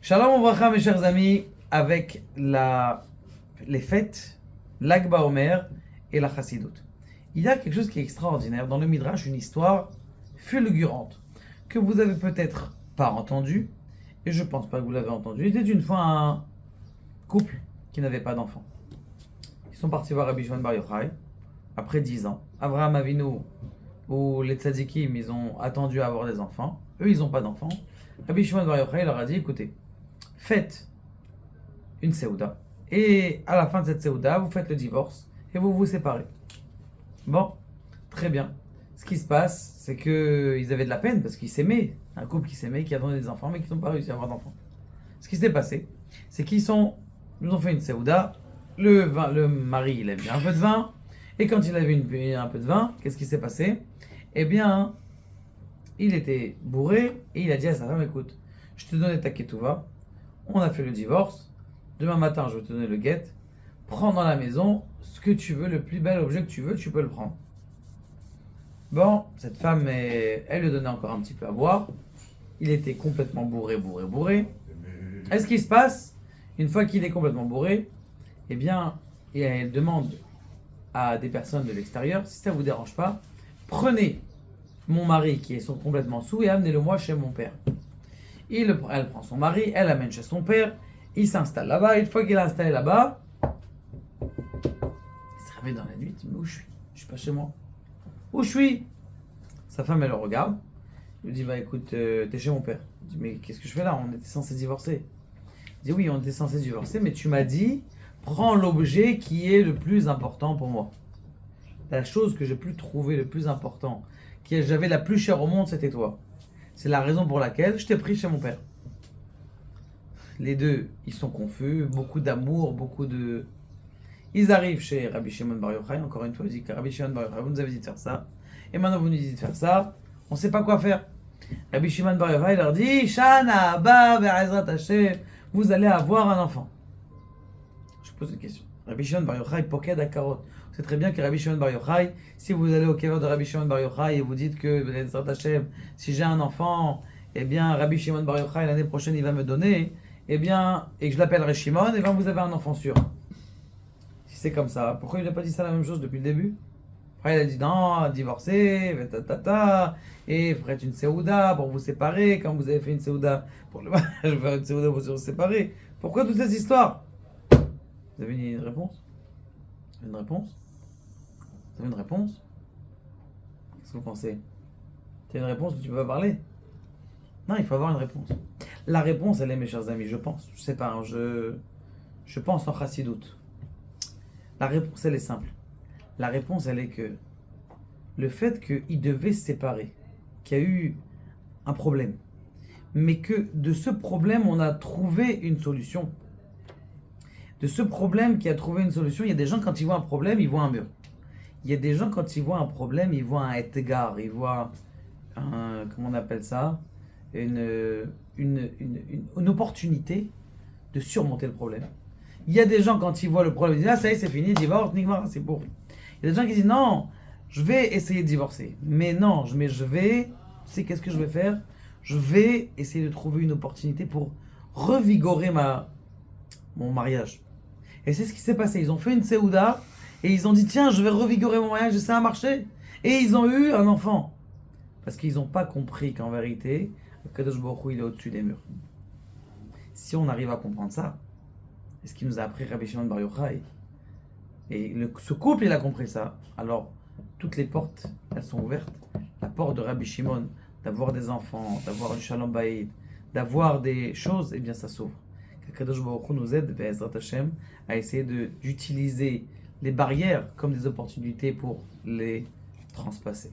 Shalom Ouvracha, mes chers amis, avec les fêtes, l'Ag BaOmer et la Chassidut. Il y a quelque chose qui est extraordinaire dans le Midrash, une histoire fulgurante que vous avez peut-être pas entendue, et je pense pas que vous l'avez entendue. Il était une fois un couple qui n'avait pas d'enfant. Ils sont partis voir Rabbi Shimon Bar Yochai après 10 ans. Avraham Avinu ou les tzadikim, ils ont attendu à avoir des enfants. Eux, ils n'ont pas d'enfants. Rabbi Shimon Bar Yochai leur a dit, écoutez, faites une Seouda, et à la fin de cette Seouda, vous faites le divorce, et vous vous séparez. Bon, très bien. Ce qui se passe, c'est qu'ils avaient de la peine, parce qu'ils s'aimaient. Un couple qui s'aimait, qui attendait des enfants, mais qui n'ont pas réussi à avoir d'enfants. Ce qui s'est passé, c'est ils ont fait une Seouda, le mari, il avait un peu de vin, et quand il avait un peu de vin, qu'est-ce qui s'est passé? Eh bien, il était bourré, et il a dit à sa femme, écoute, je te donnais ta ketouva, on a fait le divorce, demain matin je vais te donner le guet, prends dans la maison ce que tu veux, le plus bel objet que tu veux, tu peux le prendre. Bon, cette femme, elle lui donnait encore un petit peu à boire, il était complètement bourré. Et ce qui se passe, une fois qu'il est complètement bourré, eh bien, elle demande à des personnes de l'extérieur, si ça ne vous dérange pas, prenez mon mari qui est complètement saoul et amenez-le-moi chez mon père. Elle prend son mari, elle l'amène chez son père, il s'installe là-bas. Une fois qu'il est installé là-bas, il se réveille dans la nuit, il dit, mais où je suis? Je suis pas chez moi. Où je suis? Sa femme, elle le regarde, il lui dit, bah écoute, t'es chez mon père. Il dit, mais qu'est-ce que je fais là? On était censé divorcer. Il dit, oui, on était censé divorcer, mais tu m'as dit, prends l'objet qui est le plus important pour moi. La chose que j'ai pu trouver le plus important, j'avais la plus chère au monde, c'était toi. C'est la raison pour laquelle je t'ai pris chez mon père. Les deux, ils sont confus, beaucoup d'amour, Ils arrivent chez Rabbi Shimon Bar Yochai, encore une fois, il dit que Rabbi Shimon Bar Yochai, vous nous avez dit de faire ça, et maintenant vous nous dites de faire ça, on ne sait pas quoi faire. Rabbi Shimon Bar Yochai leur dit, Shana Abba Be'ezrat Hashem, vous allez avoir un enfant. Je pose une question. Rabbi Shimon Bar Yochai, Poked Akarot. Vous savez très bien que Rabbi Shimon Bar Yochai, si vous allez au kever de Rabbi Shimon Bar Yochai et vous dites que Be'ezrat Hashem, si j'ai un enfant, eh bien Rabbi Shimon Bar Yochai l'année prochaine il va me donner, eh bien, et que je l'appellerai Shimon, et bien vous avez un enfant sûr. Si c'est comme ça, pourquoi il n'a pas dit ça la même chose depuis le début? Après il a dit non, divorcer, et faites une Seouda pour vous séparer, quand vous avez fait une Seouda pour le mariage, je vais faire une Seouda pour se séparer. Pourquoi toutes ces histoires? Vous avez une réponse? Une réponse? Vous avez une réponse? Qu'est-ce que vous pensez? Tu as une réponse où tu peux pas parler? Non, il faut avoir une réponse. La réponse, elle est, mes chers amis, je pense. Je sais pas, hein, je pense en Chassidut. La réponse, elle est simple. La réponse, elle est que le fait qu'ils devaient se séparer, qu'il y a eu un problème, mais que de ce problème, on a trouvé une solution. De ce problème qui a trouvé une solution, il y a des gens, quand ils voient un problème, ils voient un mur. Il y a des gens, quand ils voient un problème, ils voient un etgar, ils voient un, comment on appelle ça? Une opportunité de surmonter le problème. Il y a des gens, quand ils voient le problème, ils disent, ah ça y est, c'est fini, divorce, nigmar, c'est pourri. Il y a des gens qui disent, non, je vais essayer de divorcer. Mais non, tu sais qu'est-ce que je vais faire? Je vais essayer de trouver une opportunité pour revigorer mon mariage. Et c'est ce qui s'est passé. Ils ont fait une Seouda et ils ont dit, tiens, je vais revigorer mon mariage et ça a marché. Et ils ont eu un enfant. Parce qu'ils n'ont pas compris qu'en vérité, le Kadosh Baruch Hu, il est au-dessus des murs. Si on arrive à comprendre ça, c'est ce qui nous a appris Rabbi Shimon Bar Yochai, et ce couple, il a compris ça, alors toutes les portes, elles sont ouvertes. La porte de Rabbi Shimon, d'avoir des enfants, d'avoir du Shalom Bayit, d'avoir des choses, eh bien ça s'ouvre. Que Kadosh Baruch Hu nous aide, Be'ezrat Hashem, à essayer d'utiliser les barrières comme des opportunités pour les transpasser.